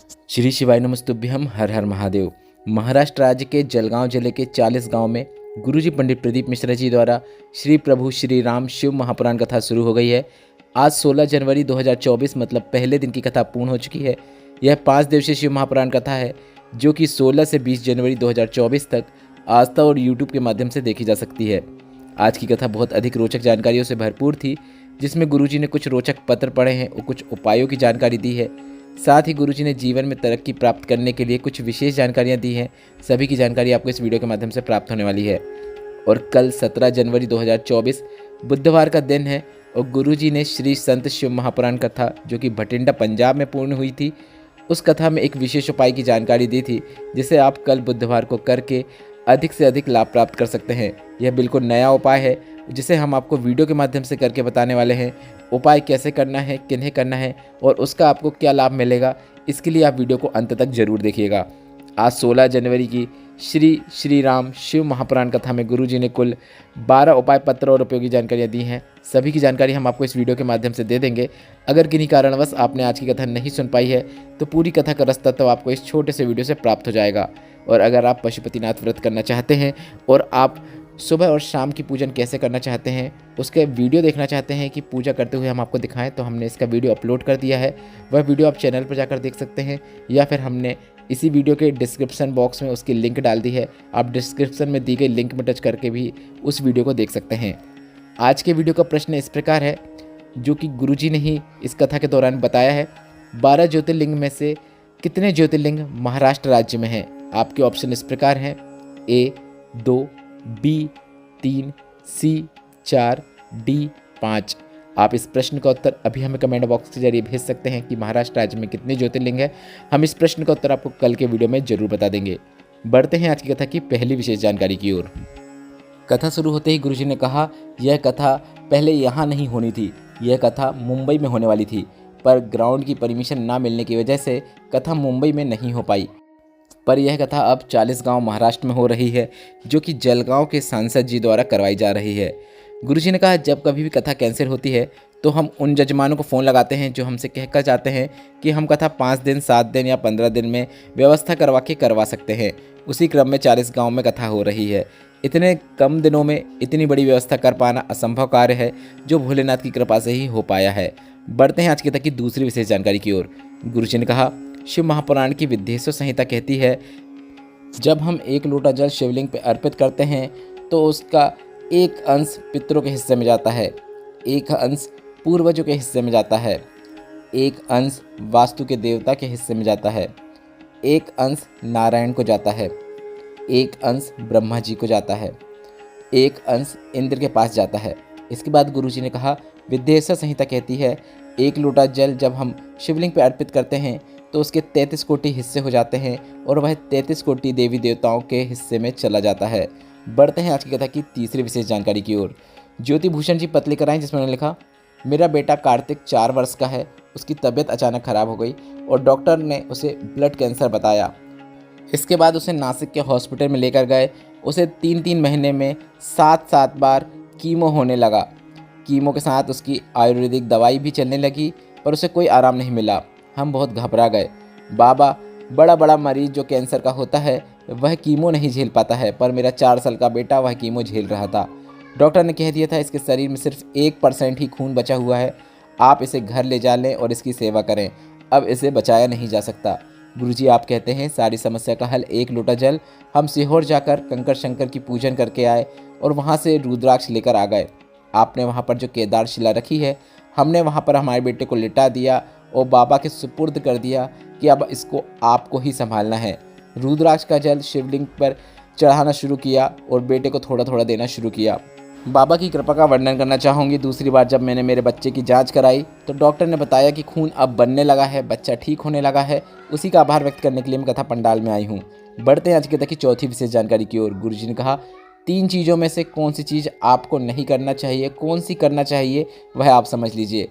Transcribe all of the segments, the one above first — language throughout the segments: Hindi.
श्री शिवाय नमस्तुभ्यम। हर हर महादेव। महाराष्ट्र राज्य के जलगांव जिले के 40 गांव में गुरुजी पंडित प्रदीप मिश्रा जी द्वारा श्री प्रभु श्री राम शिव महापुराण कथा शुरू हो गई है। आज 16 जनवरी 2024 मतलब पहले दिन की कथा पूर्ण हो चुकी है। यह 5 दिवसीय शिव महापुराण कथा है जो कि 16 से 20 जनवरी 2024 तक आस्था और यूट्यूब के माध्यम से देखी जा सकती है। आज की कथा बहुत अधिक रोचक जानकारियों से भरपूर थी, जिसमें गुरुजी ने कुछ रोचक पत्र पढ़े हैं और कुछ उपायों की जानकारी दी है। साथ ही गुरुजी ने जीवन में तरक्की प्राप्त करने के लिए कुछ विशेष जानकारियां दी हैं। सभी की जानकारी आपको इस वीडियो के माध्यम से प्राप्त होने वाली है। और कल 17 जनवरी 2024 बुधवार का दिन है और गुरुजी ने श्री संत शिव महापुराण कथा जो कि भटिंडा पंजाब में पूर्ण हुई थी, उस कथा में एक विशेष उपाय की जानकारी दी थी, जिसे आप कल बुधवार को करके अधिक से अधिक लाभ प्राप्त कर सकते हैं। यह बिल्कुल नया उपाय है जिसे हम आपको वीडियो के माध्यम से करके बताने वाले हैं। उपाय कैसे करना है, किन्हें करना है और उसका आपको क्या लाभ मिलेगा, इसके लिए आप वीडियो को अंत तक जरूर देखिएगा। आज 16 जनवरी की श्री राम शिव महापुराण कथा में गुरुजी ने कुल 12 उपाय पत्र और उपयोगी जानकारियाँ दी हैं। सभी की जानकारी हम आपको इस वीडियो के माध्यम से दे देंगे। अगर किन्हीं कारणवश आपने आज की कथा नहीं सुन पाई है तो पूरी कथा का रास्ता तो आपको इस छोटे से वीडियो से प्राप्त हो जाएगा। और अगर आप पशुपतिनाथ व्रत करना चाहते हैं और आप सुबह और शाम की पूजन कैसे करना चाहते हैं, उसके वीडियो देखना चाहते हैं कि पूजा करते हुए हम आपको दिखाएं, तो हमने इसका वीडियो अपलोड कर दिया है। वह वीडियो आप चैनल पर जाकर देख सकते हैं या फिर हमने इसी वीडियो के डिस्क्रिप्शन बॉक्स में उसकी लिंक डाल दी है। आप डिस्क्रिप्शन में दी गई लिंक में टच करके भी उस वीडियो को देख सकते हैं। आज के वीडियो का प्रश्न इस प्रकार है, जो कि गुरुजी ने ही इस कथा के दौरान बताया है। 12 ज्योतिर्लिंग में से कितने ज्योतिर्लिंग महाराष्ट्र राज्य में हैं? आपके ऑप्शन इस प्रकार हैं: A 2, B 3, C 4, D 5। आप इस प्रश्न का उत्तर अभी हमें कमेंट बॉक्स के जरिए भेज सकते हैं कि महाराष्ट्र राज्य में कितने ज्योतिर्लिंग है। हम इस प्रश्न का उत्तर आपको कल के वीडियो में जरूर बता देंगे। बढ़ते हैं आज की कथा की पहली विशेष जानकारी की ओर। कथा शुरू होते ही गुरुजी ने कहा, यह कथा पहले यहाँ नहीं होनी थी, यह कथा मुंबई में होने वाली थी, पर ग्राउंड की परमिशन ना मिलने की वजह से कथा मुंबई में नहीं हो पाई। पर यह कथा अब 40 गांव महाराष्ट्र में हो रही है, जो कि जलगांव के सांसद जी द्वारा करवाई जा रही है। गुरुजी ने कहा, जब कभी भी कथा कैंसिल होती है तो हम उन जजमानों को फ़ोन लगाते हैं जो हमसे कहकर जाते हैं कि हम कथा 5 दिन, 7 दिन या 15 दिन में व्यवस्था करवा सकते हैं। उसी क्रम में 40 गाँव में कथा हो रही है। इतने कम दिनों में इतनी बड़ी व्यवस्था कर पाना असंभव कार्य है, जो भोलेनाथ की कृपा से ही हो पाया है। बढ़ते हैं आज की कथा की दूसरी विशेष जानकारी की ओर। गुरुजी ने कहा, शिव महापुराण की विद्वेश्वर संहिता कहती है, जब हम 1 लोटा जल शिवलिंग पर अर्पित करते हैं तो उसका एक अंश पितरों के हिस्से में जाता है, एक अंश पूर्वजों के हिस्से में जाता है, एक अंश वास्तु के देवता के हिस्से में जाता है, एक अंश नारायण को जाता है, एक अंश ब्रह्मा जी को जाता है, एक अंश इंद्र के पास जाता है। इसके बाद गुरुजी ने कहा, विद्वेश्वर संहिता कहती है, 1 लोटा जल जब हम शिवलिंग पर अर्पित करते हैं तो उसके 33 कोटि हिस्से हो जाते हैं और वह 33 कोटि देवी देवताओं के हिस्से में चला जाता है। बढ़ते हैं आज की कथा की तीसरी विशेष जानकारी की ओर। ज्योति भूषण जी पतली कराएं, जिसमें उन्होंने लिखा, मेरा बेटा कार्तिक 4 वर्ष का है, उसकी तबीयत अचानक खराब हो गई और डॉक्टर ने उसे ब्लड कैंसर बताया। इसके बाद उसे नासिक के हॉस्पिटल में लेकर गए। उसे 3-3 महीने में 7-7 बार कीमो होने लगा। कीमो के साथ उसकी आयुर्वेदिक दवाई भी चलने लगी, पर उसे कोई आराम नहीं मिला। हम बहुत घबरा गए। बाबा, बड़ा मरीज जो कैंसर का होता है वह कीमो नहीं झेल पाता है, पर मेरा 4 साल का बेटा वह कीमो झेल रहा था। डॉक्टर ने कह दिया था इसके शरीर में सिर्फ 1% ही खून बचा हुआ है, आप इसे घर ले जा लें और इसकी सेवा करें, अब इसे बचाया नहीं जा सकता। गुरुजी आप कहते हैं सारी समस्या का हल 1 लोटा जल। हम सीहोर जाकर कंकर शंकर की पूजन करके आए और वहाँ से रुद्राक्ष लेकर आ गए। आपने वहाँ पर जो केदार शिला रखी है, हमने वहाँ पर हमारे बेटे को लिटा दिया और बाबा के सुपुर्द कर दिया कि अब इसको आपको ही संभालना है। रुद्राक्ष का जल शिवलिंग पर चढ़ाना शुरू किया और बेटे को थोड़ा थोड़ा देना शुरू किया। बाबा की कृपा का वर्णन करना चाहूँगी। दूसरी बार जब मैंने मेरे बच्चे की जांच कराई तो डॉक्टर ने बताया कि खून अब बनने लगा है, बच्चा ठीक होने लगा है। उसी का आभार व्यक्त करने के लिए मैं कथा पंडाल में आई हूँ। बढ़ते हैं आज की कथा की चौथी विशेष जानकारी की ओर। गुरुजी ने कहा, 3 चीज़ों में से कौन सी चीज़ आपको नहीं करना चाहिए, कौन सी करना चाहिए, वह आप समझ लीजिए।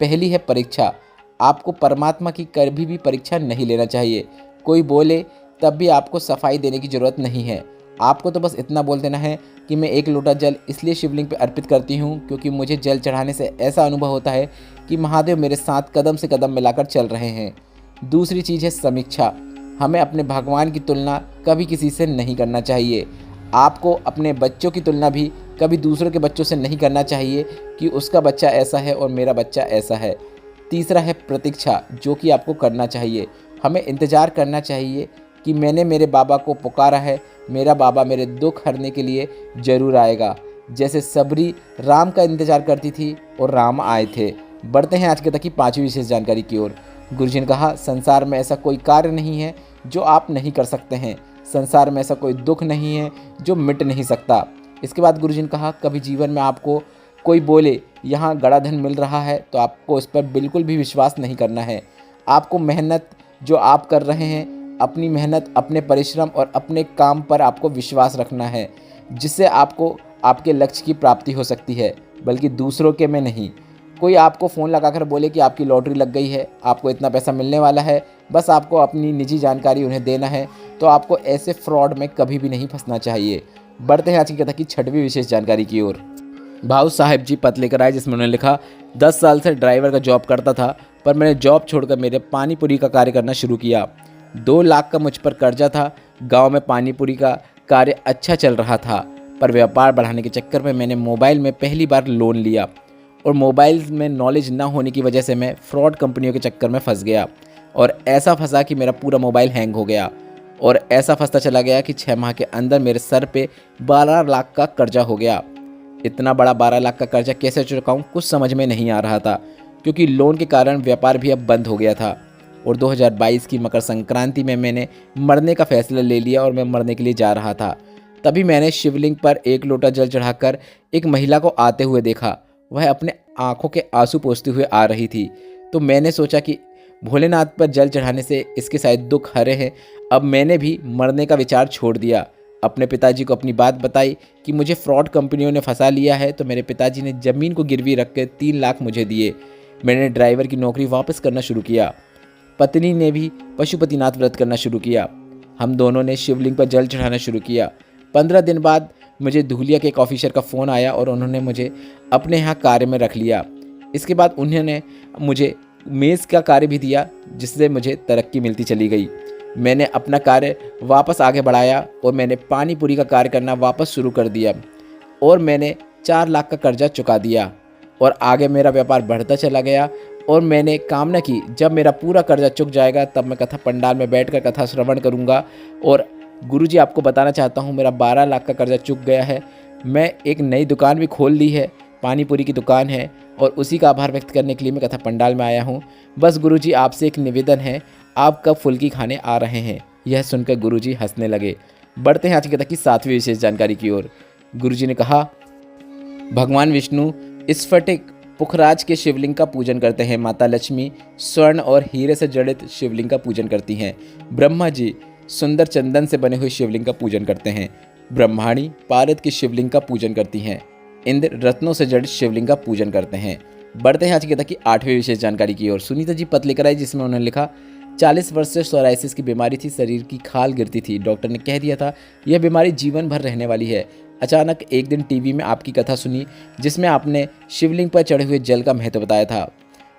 पहली है परीक्षा। आपको परमात्मा की कभी भी परीक्षा नहीं लेना चाहिए। कोई बोले तब भी आपको सफाई देने की ज़रूरत नहीं है। आपको तो बस इतना बोल देना है कि मैं 1 लोटा जल इसलिए शिवलिंग पे अर्पित करती हूँ क्योंकि मुझे जल चढ़ाने से ऐसा अनुभव होता है कि महादेव मेरे साथ कदम से कदम मिलाकर चल रहे हैं। दूसरी चीज़ है समीक्षा। हमें अपने भगवान की तुलना कभी किसी से नहीं करना चाहिए। आपको अपने बच्चों की तुलना भी कभी दूसरों के बच्चों से नहीं करना चाहिए कि उसका बच्चा ऐसा है और मेरा बच्चा ऐसा है। तीसरा है प्रतीक्षा, जो कि आपको करना चाहिए। हमें इंतज़ार करना चाहिए कि मैंने मेरे बाबा को पुकारा है, मेरा बाबा मेरे दुख हरने के लिए ज़रूर आएगा। जैसे सबरी राम का इंतज़ार करती थी और राम आए थे। बढ़ते हैं आज के तक की 5वीं विशेष जानकारी की ओर। गुरुजी ने कहा, संसार में ऐसा कोई कार्य नहीं है जो आप नहीं कर सकते हैं। संसार में ऐसा कोई दुख नहीं है जो मिट नहीं सकता। इसके बाद गुरुजी ने कहा, कभी जीवन में आपको कोई बोले यहाँ गड़ा धन मिल रहा है तो आपको इस पर बिल्कुल भी विश्वास नहीं करना है। आपको मेहनत जो आप कर रहे हैं, अपनी मेहनत, अपने परिश्रम और अपने काम पर आपको विश्वास रखना है, जिससे आपको आपके लक्ष्य की प्राप्ति हो सकती है, बल्कि दूसरों के में नहीं। कोई आपको फ़ोन लगाकर बोले कि आपकी लॉटरी लग गई है, आपको इतना पैसा मिलने वाला है, बस आपको अपनी निजी जानकारी उन्हें देना है, तो आपको ऐसे फ्रॉड में कभी भी नहीं फंसना चाहिए। बढ़ते हैं आज की कथा की 6वीं विशेष जानकारी की ओर। भाऊ साहेब जी पत्र लेकर आए, जिसमें उन्होंने लिखा, 10 साल से ड्राइवर का जॉब करता था, पर मैंने जॉब छोड़कर मेरे पानीपुरी का कार्य करना शुरू किया। 2 लाख का मुझ पर कर्जा था। गांव में पानीपुरी का कार्य अच्छा चल रहा था, पर व्यापार बढ़ाने के चक्कर में मैंने मोबाइल में पहली बार लोन लिया और मोबाइल में नॉलेज न होने की वजह से मैं फ्रॉड कंपनियों के चक्कर में फंस गया और ऐसा फंसा कि मेरा पूरा मोबाइल हैंग हो गया और ऐसा फंसता चला गया कि 6 माह के अंदर मेरे सर पे 12 लाख का कर्जा हो गया। इतना बड़ा 12 लाख का कर्जा कैसे चुकाऊं, कुछ समझ में नहीं आ रहा था, क्योंकि लोन के कारण व्यापार भी अब बंद हो गया था। और 2022 की मकर संक्रांति में मैंने मरने का फैसला ले लिया और मैं मरने के लिए जा रहा था। तभी मैंने शिवलिंग पर 1 लोटा जल चढ़ाकर एक महिला को आते हुए देखा। वह अपने आंखों के आंसू पोंछते हुए आ रही थी। तो मैंने सोचा कि भोलेनाथ पर जल चढ़ाने से इसके शायद दुख हरे हैं। अब मैंने भी मरने का विचार छोड़ दिया। अपने पिताजी को अपनी बात बताई कि मुझे फ्रॉड कंपनियों ने फंसा लिया है। तो मेरे पिताजी ने ज़मीन को गिरवी रख कर 3 लाख मुझे दिए। मैंने ड्राइवर की नौकरी वापस करना शुरू किया। पत्नी ने भी पशुपतिनाथ व्रत करना शुरू किया। हम दोनों ने शिवलिंग पर जल चढ़ाना शुरू किया। 15 दिन बाद मुझे धूलिया के एक ऑफिसर का फ़ोन आया और उन्होंने मुझे अपने यहाँ कार्य में रख लिया। इसके बाद उन्होंने मुझे मेज़ का कार्य भी दिया, जिससे मुझे तरक्की मिलती चली गई। मैंने अपना कार्य वापस आगे बढ़ाया और मैंने पानीपुरी का कार्य करना वापस शुरू कर दिया और मैंने 4 लाख का कर्जा चुका दिया और आगे मेरा व्यापार बढ़ता चला गया। और मैंने कामना की, जब मेरा पूरा कर्जा चुक जाएगा तब मैं कथा पंडाल में बैठकर कथा श्रवण करूंगा। और गुरुजी, आपको बताना चाहता हूं, मेरा 12 लाख का कर्जा चुक गया है। मैं एक नई दुकान भी खोल ली है, पानीपुरी की दुकान है, और उसी का आभार व्यक्त करने के लिए मैं कथा पंडाल में आया हूँ। बस गुरुजी, आपसे एक निवेदन है, आप कब फुल्की खाने आ रहे हैं? यह सुनकर गुरुजी हंसने लगे। बढ़ते हैं आज की कथा की 7वीं विशेष जानकारी की ओर। गुरुजी ने कहा, भगवान विष्णु स्फटिक पुखराज के शिवलिंग का पूजन करते हैं। माता लक्ष्मी स्वर्ण और हीरे से जड़ित शिवलिंग का पूजन करती हैं। ब्रह्मा जी सुंदर चंदन से बने हुए शिवलिंग का पूजन करते हैं। ब्रह्माणी पारद की शिवलिंग का पूजन करती हैं। इंद्र रत्नों से जड़ित शिवलिंग का पूजन करते हैं। बढ़ते हैं आज की कथा की 8वीं विशेष जानकारी की ओर। सुनीता जी पत्र लेकर आई, जिसमें उन्होंने लिखा, 40 वर्ष से सोराइसिस की बीमारी थी, शरीर की खाल गिरती थी। डॉक्टर ने कह दिया था यह बीमारी जीवन भर रहने वाली है। अचानक एक दिन टीवी में आपकी कथा सुनी, जिसमें आपने शिवलिंग पर चढ़े हुए जल का महत्व बताया था।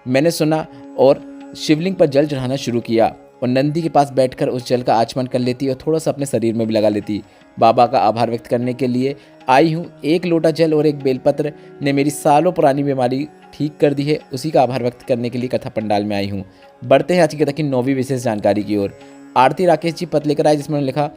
मैंने सुना और शिवलिंग पर जल चढ़ाना शुरू किया और नंदी के पास बैठकर उस जल का आचमन कर लेती और थोड़ा सा अपने शरीर में भी लगा लेती। बाबा का आभार व्यक्त करने के लिए आई हूँ। 1 लोटा जल और 1 बेलपत्र ने मेरी सालों पुरानी बीमारी ठीक कर दी है। उसी का आभार व्यक्त करने के लिए कथा पंडाल में आई हूँ। बढ़ते हैं आज की कथा की 9वीं विशेष जानकारी की ओर। आरती राकेश जी पत्र लेकर आए, जिसमें उन्होंने लिखा,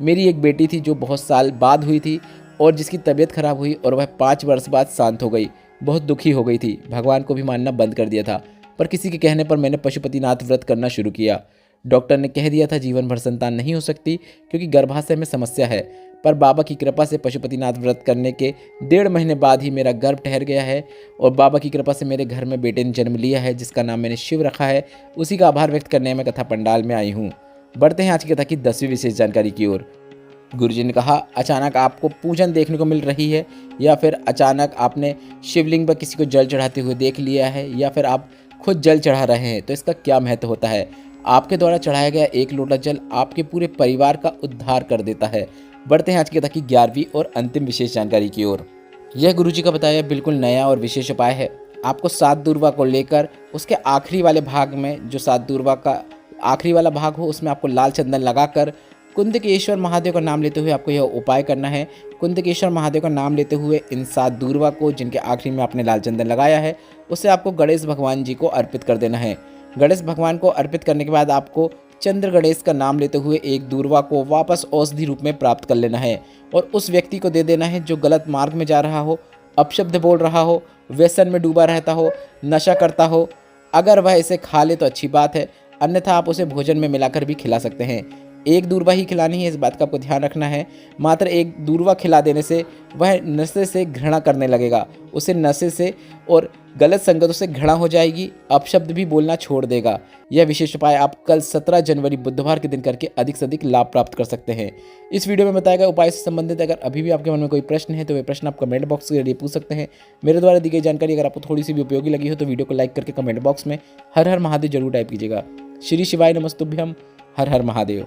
मेरी एक बेटी थी जो बहुत साल बाद हुई थी और जिसकी तबीयत खराब हुई और वह 5 वर्ष बाद शांत हो गई। बहुत दुखी हो गई थी। भगवान को भी मानना बंद कर दिया था, पर किसी के कहने पर मैंने पशुपतिनाथ व्रत करना शुरू किया। डॉक्टर ने कह दिया था जीवन भर संतान नहीं हो सकती क्योंकि गर्भाशय में समस्या है, पर बाबा की कृपा से पशुपतिनाथ व्रत करने के 1.5 महीने बाद ही मेरा गर्भ ठहर गया है और बाबा की कृपा से मेरे घर में बेटे ने जन्म लिया है, जिसका नाम मैंने शिव रखा है। उसी का आभार व्यक्त करने में कथा पंडाल में आई हूँ। बढ़ते हैं आज की कथा की 10वीं विशेष जानकारी की ओर। गुरुजी ने कहा, अचानक आपको पूजन देखने को मिल रही है या फिर अचानक आपने शिवलिंग पर किसी को जल चढ़ाते हुए देख लिया है या फिर आप खुद जल चढ़ा रहे हैं, तो इसका क्या महत्व होता है? आपके द्वारा चढ़ाया गया 1 लोटा जल आपके पूरे परिवार का उद्धार कर देता है। बढ़ते हैं आज की कथा की 11वीं और अंतिम विशेष जानकारी की ओर। यह गुरुजी का बताया बिल्कुल नया और विशेष उपाय है। आपको 7 दुर्वा को लेकर उसके आखिरी वाले भाग में जो 7 दुर्वा का आखिरी वाला भाग हो उसमें आपको लाल चंदन लगाकर कुंदकेश्वर महादेव का नाम लेते हुए आपको यह उपाय करना है। कुंदकेश्वर महादेव का नाम लेते हुए इन 7 दूर्वा को, जिनके आखिरी में आपने लाल चंदन लगाया है, उसे आपको गणेश भगवान जी को अर्पित कर देना है। गणेश भगवान को अर्पित करने के बाद आपको चंद्र गणेश का नाम लेते हुए एक दूर्वा को वापस औषधि रूप में प्राप्त कर लेना है और उस व्यक्ति को दे देना है जो गलत मार्ग में जा रहा हो, अपशब्द बोल रहा हो, व्यसन में डूबा रहता हो, नशा करता हो। अगर वह इसे खा ले तो अच्छी बात है, अन्यथा आप उसे भोजन में मिलाकर भी खिला सकते हैं। एक दूर्वा ही खिलानी है, इस बात का आपको ध्यान रखना है। मात्र एक दूर्वा खिला देने से वह नशे से घृणा करने लगेगा, उसे नशे से और गलत संगतों से घृणा हो जाएगी, अपशब्द भी बोलना छोड़ देगा। यह विशेष उपाय आप कल 17 जनवरी बुधवार के दिन करके अधिक से अधिक लाभ प्राप्त कर सकते हैं। इस वीडियो में बताया गया उपाय से संबंधित अगर अभी भी आपके मन में कोई प्रश्न है तो वे प्रश्न आप कमेंट बॉक्स के जरिए पूछ सकते हैं। मेरे द्वारा दी गई जानकारी अगर आपको थोड़ी सी भी उपयोगी लगी हो तो वीडियो को लाइक करके कमेंट बॉक्स में हर हर महादेव जरूर टाइप कीजिएगा। श्री शिवाय नमस्तुभ्यम। हर हर महादेव।